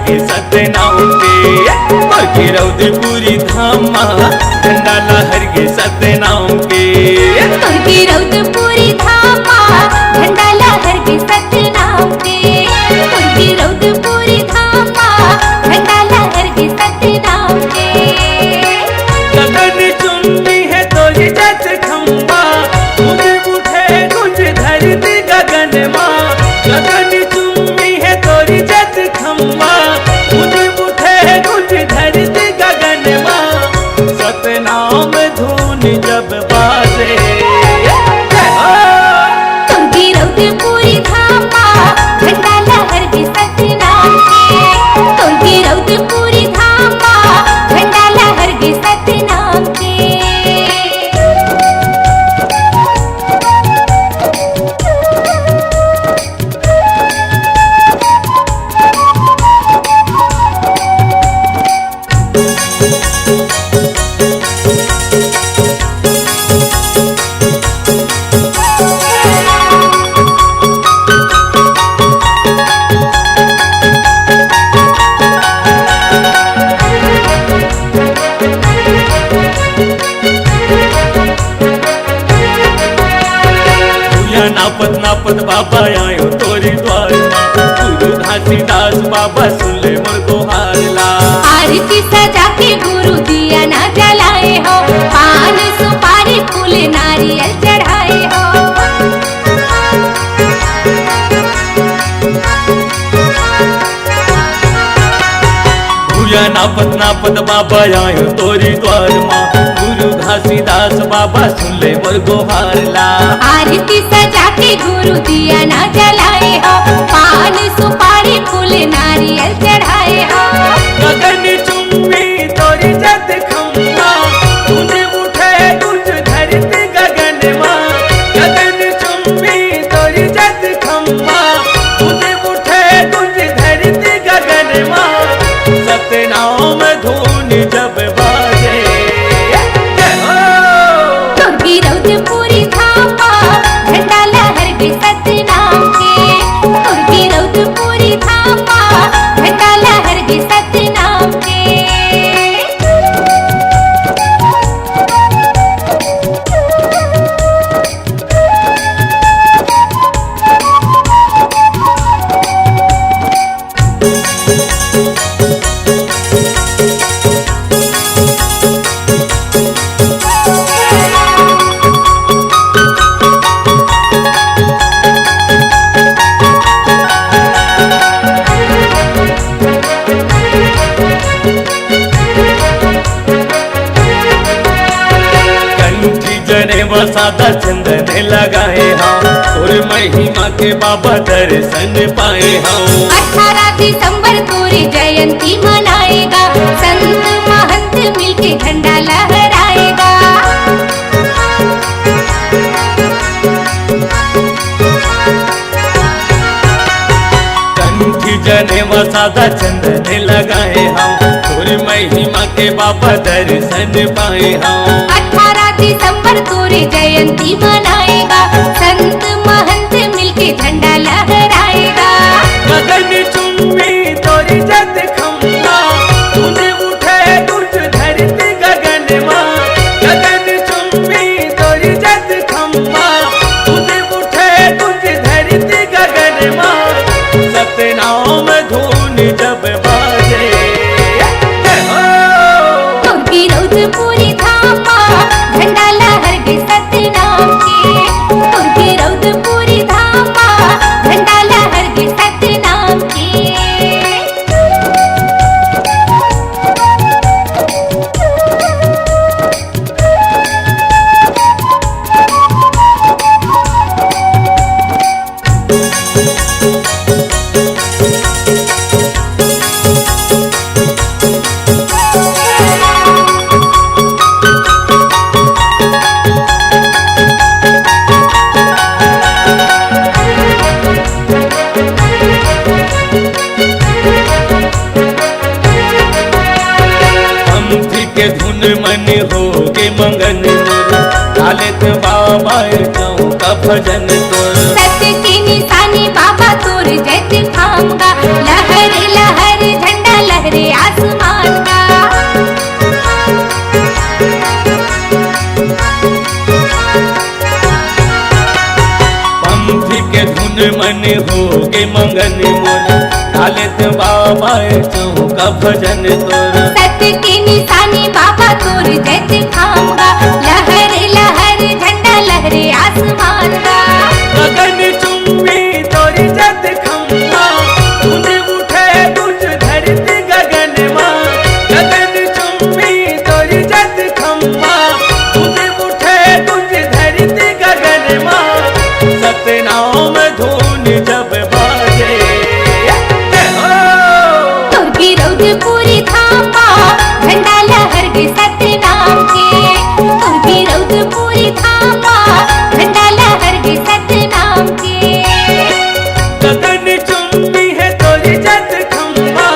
के सतनाम के और के रौदपुरी धाम झंडा लहर के सतनाम के और के रौदपुरी धाम झंडा लहर के सतनाम के और के रौदपुरी धाम झंडा लहर के सतनाम के गगन चुम्बी है तोरी जत खंबा गूंज उठे गूंज धरती गगन माँ गगन चुम्बी है तोरी जत खंबा गूंज उठे गूंज धरती गगन माँ सतनाम धुन जब बाजे और के रौदपुरी धाम झंडा लहर के सतनाम के और के रौदपुरी धाम झंडा लहर के सतनाम के नापत नापत बाबा आयो तोरी द्वार गुरु घासीदास बाबा सुन ले मोर दोहारला आरती सजा के गुरु दिया ना जलाए हो पान सुपारी फूल नारियल चढ़ाए हो भूया नापत नापत बाबा आयो तोरी द्वार माँ गुरु घासीदास बाबा सुन ले मोर दोहारला आरती सजा के गुरु दिया ना जलाए हो पान सुपारी फूल नारियल चढ़ाए हो गगन चुम्बी तोरी जत खंबा गूंज उठे गूंज धरती गगन माँ गगन चुम्बी तोरी जत खंबा गूंज उठे गूंज धरती गगन माँ सतनाम धुन जब बाजे और के रौदपुरी धाम झंडा लहर के सतनाम के और के रौदपुरी धाम झंडा लहर के सतनाम के कंठी जने वसादा चंदन लगाए हम और महिमा के बाबा दर्शन पाए हम 18 दिसंबर पूरी जयंती मनाएगा संत महंत मिलके झंडा लहराएगा कंठी जने वसादा चंदन लगाए हम और महिमा के बाबा दर्शन पाए हम 18 दिसंबर पूरी जयंती मनाएगा संत महंत मिलके झंडा लहराएगा गगन चुम्बी तोरी जत खंबा गूंज उठे गूंज धरती गगन माँ गगन चुम्बी तोरी जत खंबा गूंज उठे गूंज धरती गगन माँ सतनाम धुन जब बाजे और के रौदपुरी धाम झंडा लहर के सतनाम के और के रौदपुरी धाम झंडा लहर के सतनाम के के धुन मन हो के मंगन लालित बाबा जाऊं का भजन तोर सत्य की निशानी बाबा तोर जैसे थामगा लहर लहर झंडा मन होगे मंगन मोर, डालत बाबा चौका भजन तोर। सत्य की निशानी बाबा तोर जैत खाऊंगा, लहर लहर झंडा लहरे आसमान का। गगन चुंबी तोरी जत खम्बा, तुझ उठे तुझ धरती गगन माँ। गगन चुंबी तोरी जत खम्बा, तुझ उठे तुझ धरती गगन माँ। सतनाम धुन जब बाजे, तोर की रौदपुरी धामा, झंडा लहर के सतनाम के। तोर की रौदपुरी धामा, झंडा लहर के सतनाम के। गगन चुंबी है तोरी जत खम्बा,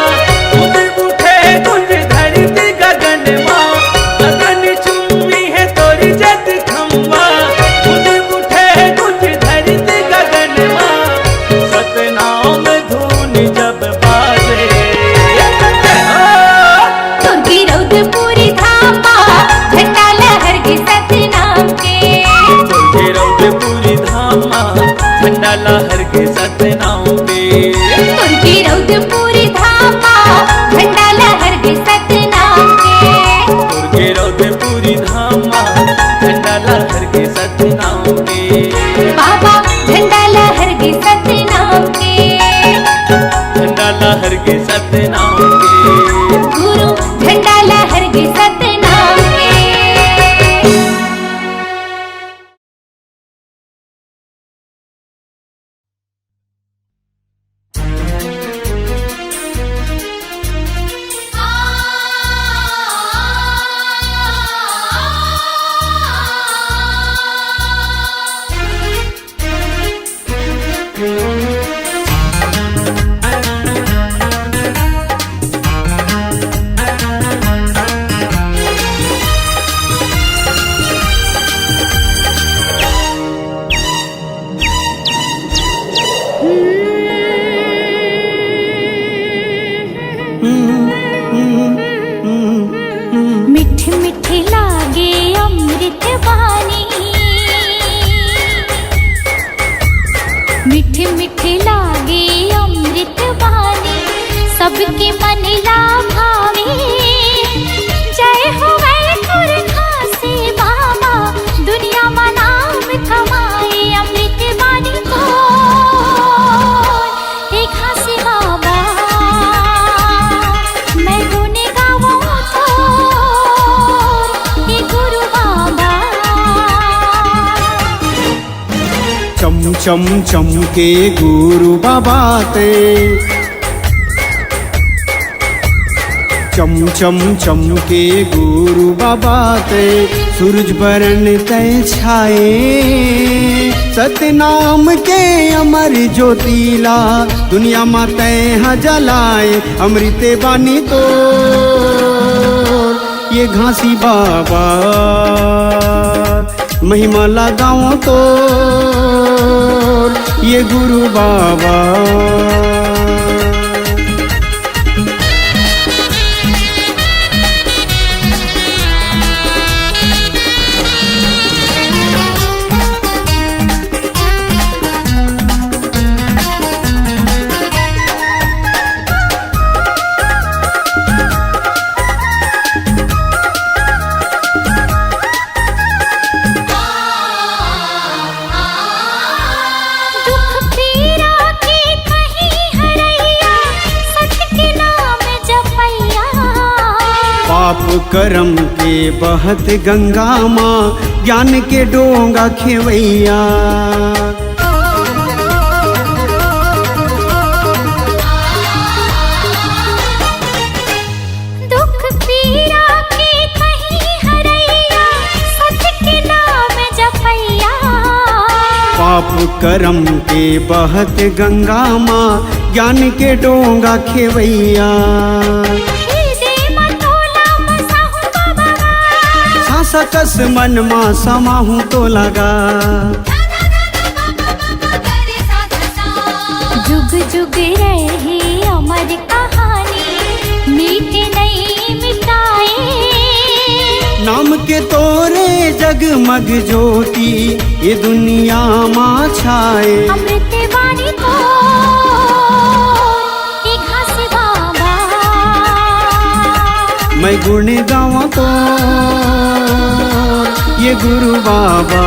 तुझ उठे तुझ धरती गगन माँ। गगन चुंबी है तोरी जत खम्बा, तुझ उठे तुझ धरती गगन माँ। सतनाम धुन जब बाजे, तोर की रौदपुरी धामा, झंडा लहर के सतनाम के। तुझे रौदपुरी धामा, झंडा लहर के सतनाम पे। तोर की रौदपुरी धामा, झंडा लहर के सतनाम के। तुझे रौदपुरी धामा, झंडा लहर के सतनाम पे। बाबा झंडा लहर के सतनाम के। झंडा लहर के सतनाम के। गुरु झंडा लहर के सतनाम के। मिठ मिठ लागे अमृत वाणी, मिठ मिठ लागे अमृत वाणी, सबके मन ला भावे। जय हो वैकुर खासे बाबा, दुनिया में नाम कमाए अमृत वाणी को। हे खासे बाबा मैं गुने गाऊं तो, हे गुरु बाबा। चम चम चमके गुरु बाबा ते, चम चम चमके गुरु बाबा ते। सूरज बरन तय छाए, सतनाम के अमर ज्योतिला, दुनिया में तय जलाए अमृत बानी तो। ये घासी बाबा महिमा लगाओ तो, ये गुरु बाबा। पाप करम के बहत गंगा माँ, ज्ञान के डोंगा खेवैया। दुख पीरा के कहीं हरैया, सत्य के नाम जपैया। पाप करम के बहत गंगा माँ, ज्ञान के डोंगा खेवैया। सकस मन मा समाहूं तो लगा, जुग जुग रहे अमर कहानी, मीठे नहीं मिटाए। नाम के तोरे जगमग ज्योति, ये दुनिया माँ छाए। अमृत वाणी मैं गुण गाऊं तो ये गुरु बाबा।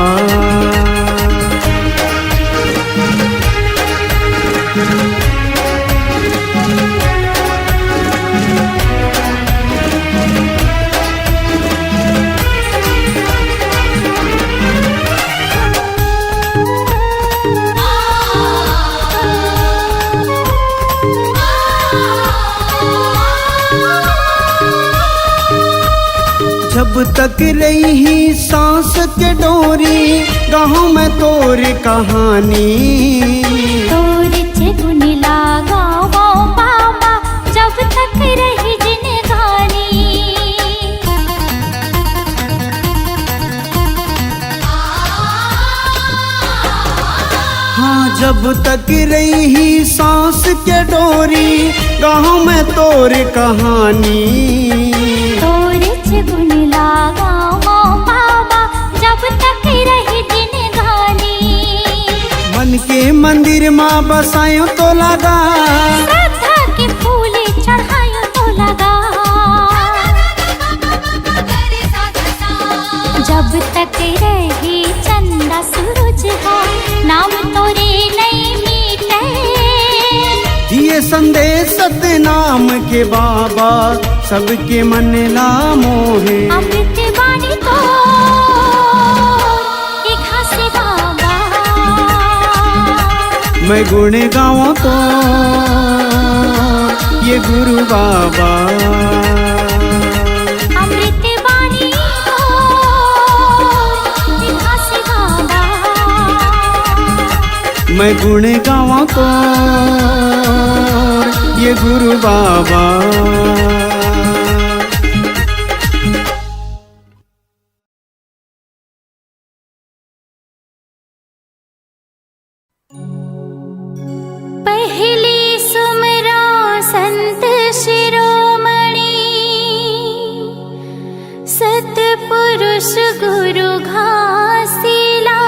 जब तक रही सांस के डोरी गाँव में तोर कहानी। तोर गुण लागा वो बाबा जब तक रही जिंदगानी। हाँ जब तक रही सांस के डोरी गाँव में तोर कहानी। गुण लागा वो बाबा जब तक रही जिंदगानी। मन के मंदिर माँ बसायो तो लगा, श्रद्धा के फूल चढ़ायो तो लगा। जब तक रही चंदा सूरज हो नाम तोरे नहीं मिटे। दिए संदेश सतनाम के बाबा सबके मन ला मोहे। अमृत वाणी तो एक हंसे बाबा। मैं गुण गाऊं तो ये गुरु बाबा। अमृत वाणी तो एक हंसे बाबा। मैं गुण गाऊं तो ये गुरु बाबा। पहली सुमरा संत शिरोमणि सतपुरुष गुरु घासीला।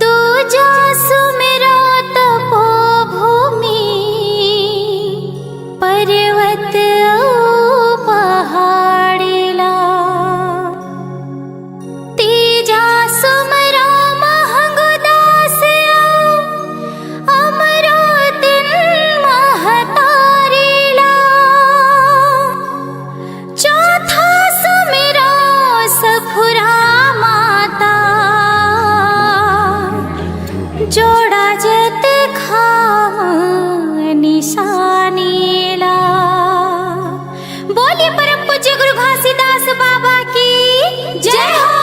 दूजा सुमरा तपोभूमि पर्वत पहाड़िला। तीजा सुमरा जोड़ा जत खाम निशानीला। बोलिए परम पूज्य गुरु घासीदास बाबा की जय हो।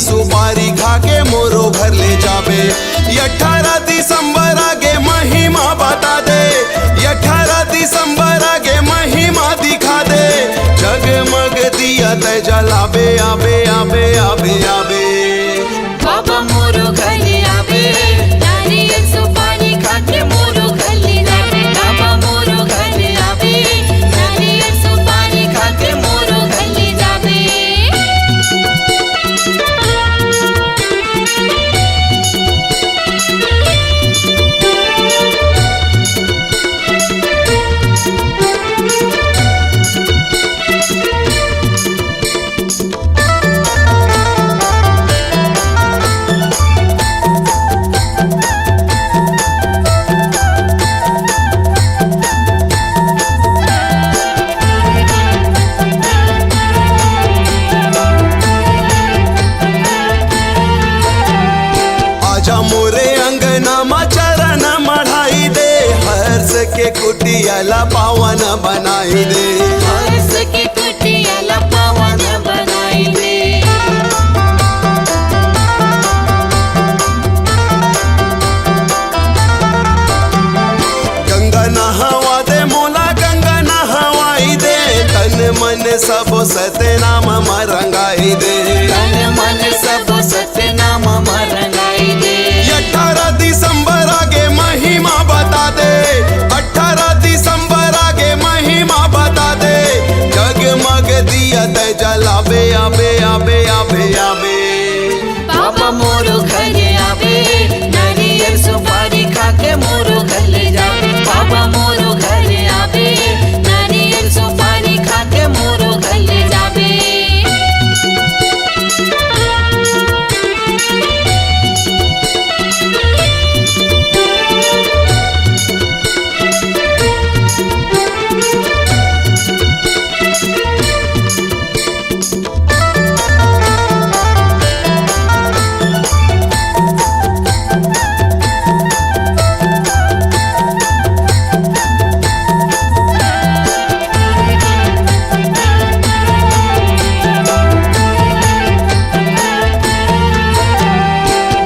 सुपारी खा के मोरो घर ले जाबे। 18 दिसंबर आगे महिमा बता दे, 18 दिसंबर आगे महिमा दिखा दे। जगमग दिया ते जलाबे आबे आबे आबे आबे। बाबा मोरो घर आबे, नारियल सुपारी खा के मोरो घर ले जाबे। बाबा मोरो घर आबे, नारियल सुपारी खा के मोरो घर ले जाबे। आजा मोरे अंगना मा चरण मढ़ाई दे, हर्ष के कुटियाला पावन बनाई दे। हर्ष की कुटियाला पावन बनाई दे। गंगा नहावा दे मोला गंगा नहवाई दे, तन मन सब सतनाम रंगाई दे। तन मन सब सतनाम रंगाई दे। 18 दिसंबर आगे महिमा बता दे, 18 दिसंबर आगे महिमा बता दे। जगमग दिया ते जलाबे आबे आबे आबे आबे। बाबा मोरो घर आबे, नारियल सुपारी खा के मोरो घर ले जाबे। बाबा मोरो घर आबे, नारियल सुपारी खा के मोरो घर ले जाबे।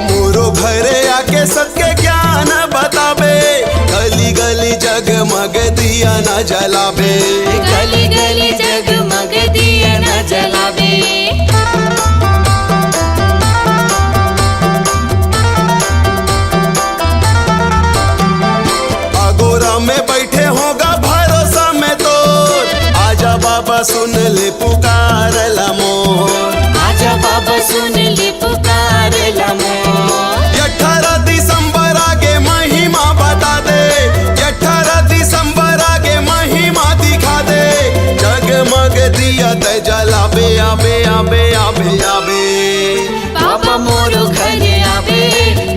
मोरो घरे आके सबके ज्ञान बताबे, गली गली जगमग दिया न जलाबे। गली गली जगमग दिया न जलाबे। आगोरा में बैठे होगा भरोसा में तो, आजा बाबा सुन ले पुकार मोर। आजा बाबा सुन ले पुकार मोर। 18 दिसंबर आगे महिमा बता दे, 18 दिसंबर आगे महिमा दिखा दे। जगमग दिया ते जलाबे आबे आबे आबे आबे। बाबा मोरो घर आबे,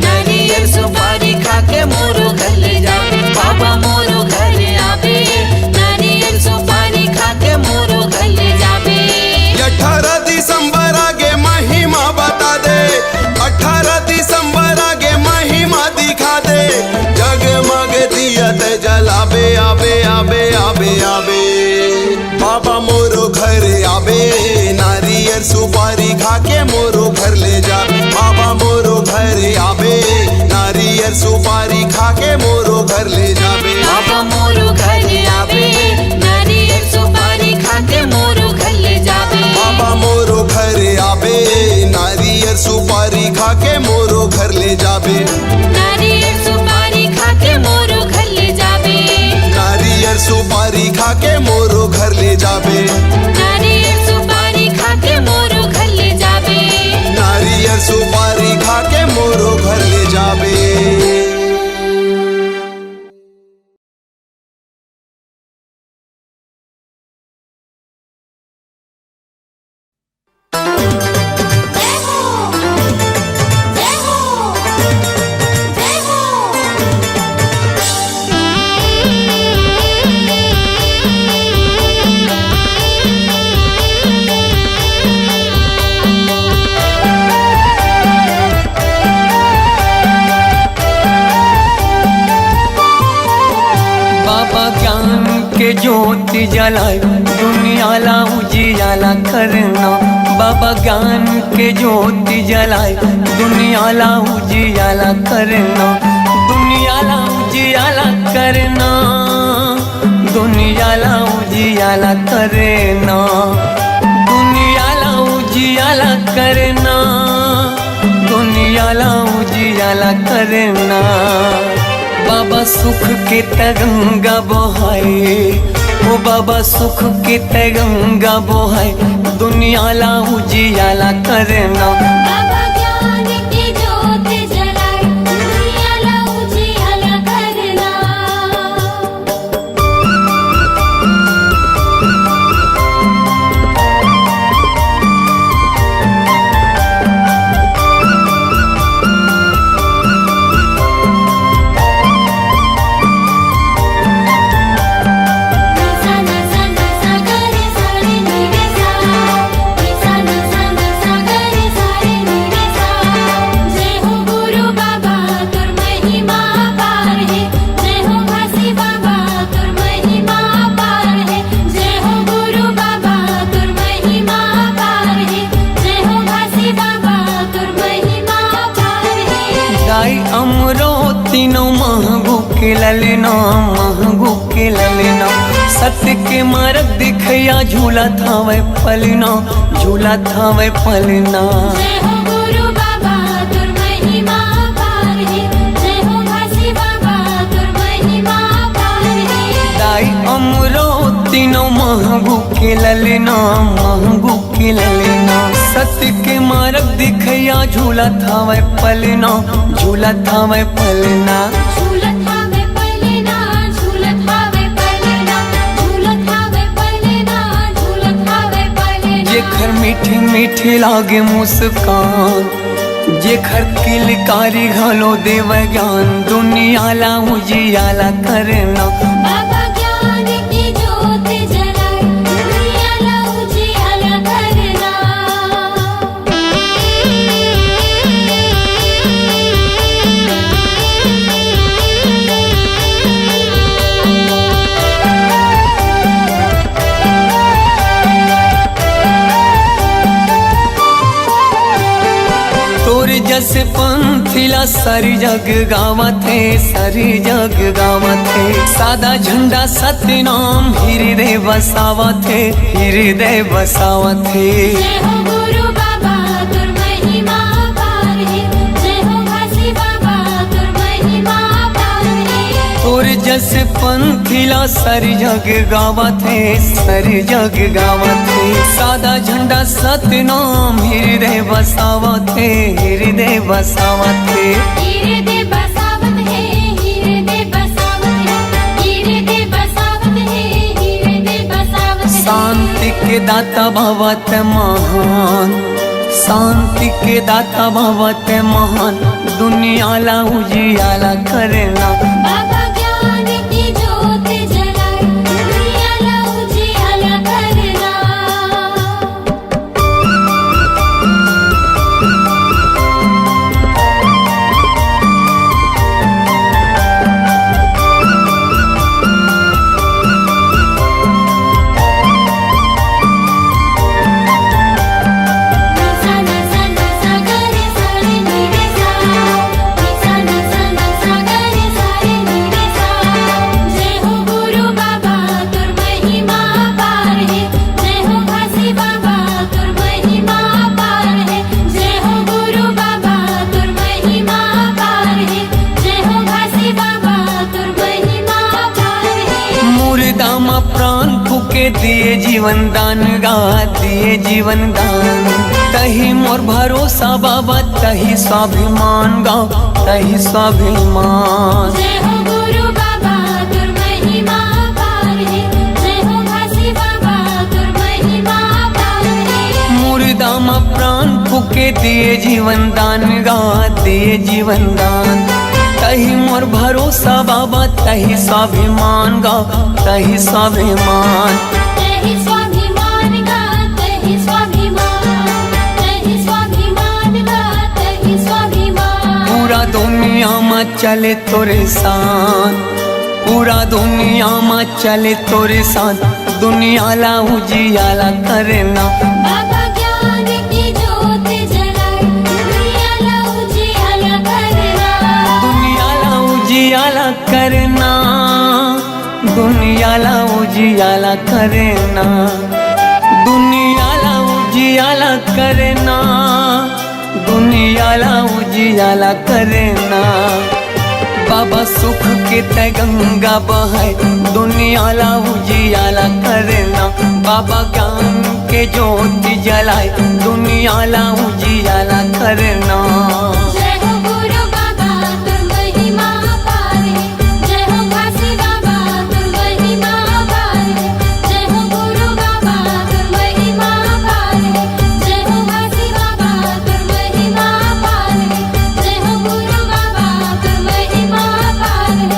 नारियल सुपारी खा के मोरो घर ले जाबे। बाबा मोरो घर आबे, नारियल सुपारी खा के मोरो घर ले जाबे। 18 दिसंबर आगे महिमा बता दे, 18 दिसंबर आगे महिमा दिखा दे। जगमग दिया ते जलाबे आबे आबे आबे आबे। बाबा मोरो घर आबे, नारियल सुपारी खा के मोरो घर ले जा। बाबा मोरो घर आबे, नारियल सुपारी खा के मोरो घर ले जाबे। बाबा मोरो घर आबे, नारियल सुपारी खा के मोरो घर ले जाबे। बाबा मोरो घर आबे, नारियल सुपारी खा के मोरो घर ले जाबे। नारियल सुपारी खा के मोरो घर ले जाबे। नारियल सुपारी खा के मोरो घर ले जाबे। नारियल सुपारी खा के मोरो घर ले जाबे। नारियल सुपारी खा के मोरो घर ले जाबे। के ज्योति जलाए दुनियाला उजियाला करना। बाबा ज्ञान के ज्योति जलाए, दुनिया ला उजियाला करना, दुनिया ला उजियाला करना, दुनिया ला उजियाला करना, दुनिया ला उजियाला करना, दुनिया ला उजियाला करना। बाबा सुख के तरंगा बहाए, ओ बाबा सुख के तरंगा बहाए, दुनिया ला उजियाला करना। बाबा ज्ञान की ज्योत जलाए, दुनिया ला उजियाला करना। तीनों महंगू के ललना, महंगू के ललना, सत्य के मार्ग दिखया, झूला था वह पलना, झूला था वह पलना। जय हो गुरु बाबा तुर महिमा पार है, जय हो घासी बाबा तुर महिमा पार है। दाई अमरो तीनों महंगू के ललना, महंगू के ललना, सत्य के मार्ग दिखया, झूला था वह पलना, झूला था वह पलना। झूलत हावे पलना, झूलत हावे पलना, झूलत हावे पलना, झूलत हावे पलना। जेखर मीठी मीठी लागे मुस्कान, जेखर किलकारी घालो देव ज्ञान, दुनिया ला उजियाला करना। बाबा ज्ञान की ज्योत जलाए, दुनिया ला उजियाला करना। तोर जस पंथिला सारी जग गावत है, सारी जग गावत है, सादा झंडा सत्य नाम हृदय बसावत है, हृदय बसावत है। जय हो गुरु बाबा तुर महिमा पार है, जय हो घासी बाबा तुर महिमा पार है। तोर जस पंथिला सारी जग गावत है, सारी जग गावत है, सादा झंडा सत्य नाम हृदय बसावत है, हृदय बसावत है। हृदय बसावत है, हृदय बसावत है, हृदय बसावत है, हृदय बसावत है। शांति के दाता भवत महान, शांति के दाता भवत महान, दुनिया ला उजियाला करना। बाबा ज्ञान की ज्योत जलाए, दुनिया ला उजियाला करना। जय हो गुरु बाबा तुर महिमा पार है, जय हो घासी बाबा तुर महिमा पार है, जय हो गुरु बाबा तुर महिमा पार है, जय हो घासी बाबा तुर महिमा पार है। मुर्दा मा प्राण फूके दिए जीवन दान गा, दिए जीवन दान, तही मोर भरोसा बाबा, तही स्वाभिमान गा, तही स्वाभिमान। जय हो गुरु बाबा तुर महिमा पार है, जय हो घासी बाबा तुर महिमा पार है। मुर्दा मा प्राण फूके दिए जीवन दान गा, दिए जीवन दान, तही मोर भरोसा बाबा, तही स्वाभिमान गा, तही स्वाभिमान। तहि स्वाभिमान गा, तहि स्वाभिमान, तहि स्वाभिमान गा, तहि स्वाभिमान। पूरा दुनिया में चले तोरे सान, पूरा दुनिया में चले तोरे साथ, दुनिया ला उजियाला करना। बाबा ज्ञान करना, दुनियाला उजियाला करना, दुनियाला उजियाला करना, दुनियाला उजियाला करना। बाबा सुख के ते गंगा बहाय, दुनियाला उजियाला करना। बाबा ज्ञान के ज्योति जलाए, दुनियाला उजियाला करना। जय हो गुरु बाबा तुर महिमा पारे, जय हो काशी बाबा तुर महिमा पारे, जय हो गुरु बाबा तुर महिमा पारे, जय हो काशी बाबा तुर महिमा पारे, जय हो गुरु बाबा तुर महिमा पारे,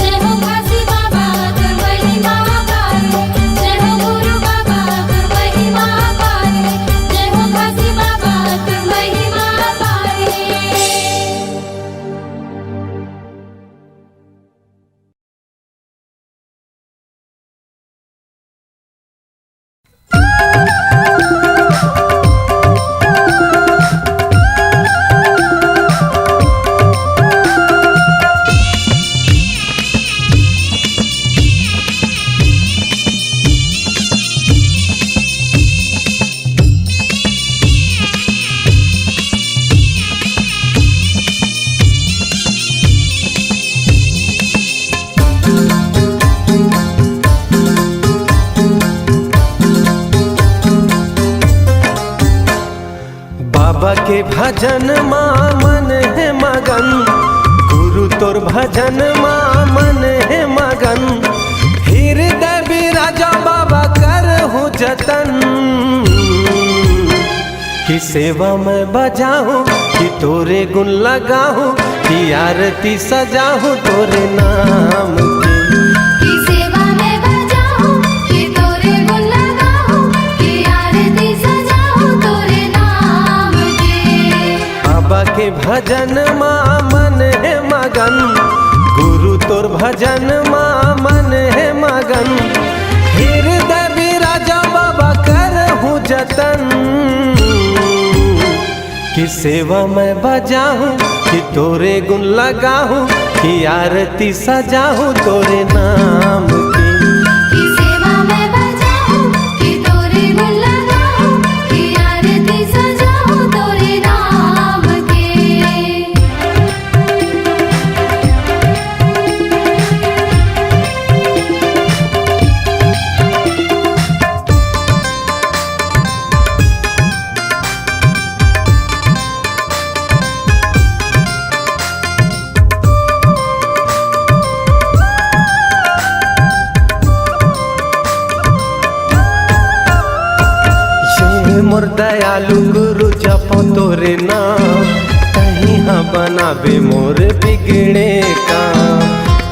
जय हो काशी बाबा तुर महिमा पारे, जय हो गुरु बाबा तुर महिमा पारे, जय हो काशी बाबा तुर महिमा पारे। बाबा के भजन माँ मन है मगन, गुरु तोर भजन माँ मन है मगन। हृदय बिराजा बाबा करहूँ जतन, कि सेवा में बजाऊँ कि तोरे गुण लगाऊँ, कि आरती सजाऊँ तोरे नाम की। की सेवा में बजाऊं, कि तोरे गुण लगाऊं, कि आरती सजाऊं तोरे नाम के। बाबा के भजन माँ मन है मगन, गुरु तोर भजन माँ मन है मगन। हृदय बिराजा बाबा करहूँ जतन, कि सेवा में बजाऊँ कि तोरे गुण लगाऊँ, कि आरती सजाऊँ तोरे नाम की। की सेवा में बजाऊं, कि तोरे गुण लगाऊं, कि आरती सजाऊं तोरे नाम के। ये मोर दयालु गुरु जपो तोरे नाम, कहीं हाँ बनावे मोर बिगड़े काम।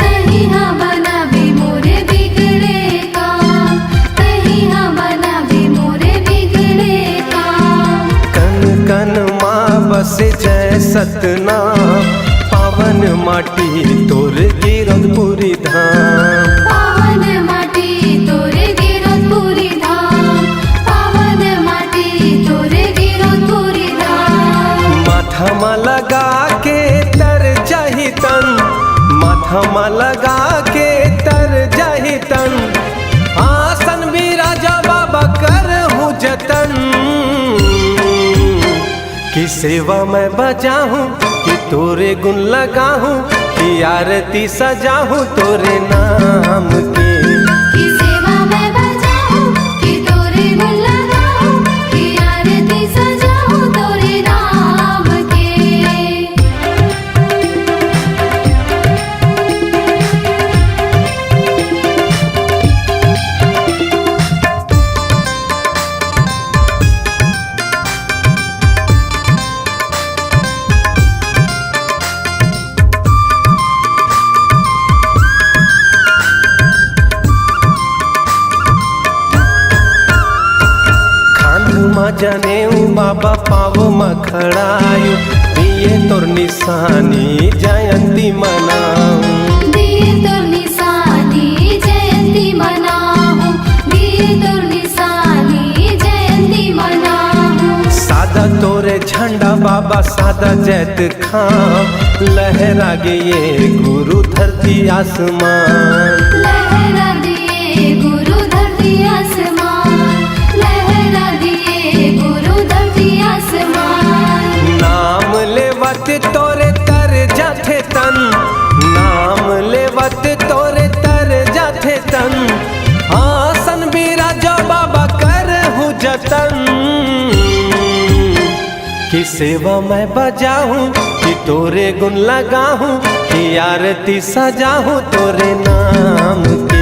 कहीं हाँ बनावे मोरे बिगड़े काम, कहीं हाँ बनावे मोरे बिगड़े काम। कन कन माँ बसे जय सतनाम, पावन माटी तोर गिरधपुरी धाम। पावन माटी तोरे गिरधपुरी धाम, पावन माटी तोरे गिरधपुरी धाम। माथा में लगा के तर जाही तन, माथा में लगा के तर जाही तन। आसन बिराजा बाबा करहूँ जतन, कि सेवा में बजाऊँ कि तोरे गुण लगाऊँ, कि आरती सजाऊँ तोरे नाम की। की सेवा में बजाऊं, कि तोरे गुण लगाऊं, कि आरती सजाऊं तोरे नाम के। जने बाबा पाव मखड़ायु, दिए तोर निशानी जयंती मनाऊं। दिए तोर निशानी जयंती मनाऊं, दिए तोर निशानी जयंती मनाऊं। सादा तोरे झंडा बाबा सादा जैत खां लहरा गे ये गुरु धरती आसमान लहरा दिए गुरु धरती आसमान लहरा दिए गुरु धरती आसमान नाम लेवत तोरे तर जाथे तन नाम लेवत तोरे तर जाथे तन आसन बिराजा बाबा कर हूँ जतन कि सेवा मैं बजाऊं कि तोरे गुण लगाऊं कि आरती सजाऊं तोरे नाम के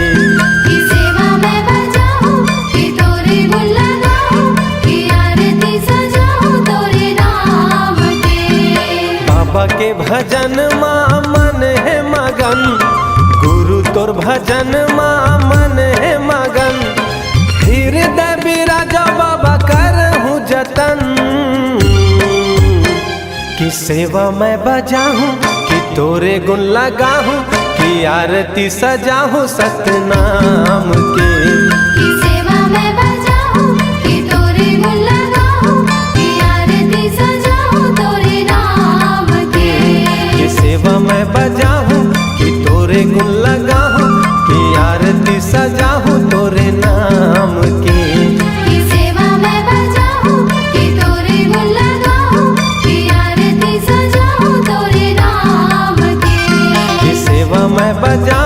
की सेवा मैं बजाऊं कि तोरे गुण लगाऊं कि आरती सजाऊं तोरे नाम के बाबा के भजन माँ मन है मगन गुरु तोर भजन माँ मन है मगन हृदय बिराजा बाबा कर हूँ जतन कि सेवा मैं बजाऊं कि तोरे गुण लगाऊं कि आरती सजाऊं सतनाम के की सेवा मैं बजाऊं कि तोरे गुण लगाऊं कि आरती सजाऊं तोरे नाम के कि सेवा मैं बजाऊं कि तोरे गुण लगाऊं कि आरती सजाऊं तोरे नाम के की सेवा मैं बजाऊं कि तोरे गुण लगाऊं कि आरती सजाऊं तोरे नाम के कि सेवा मैं बजा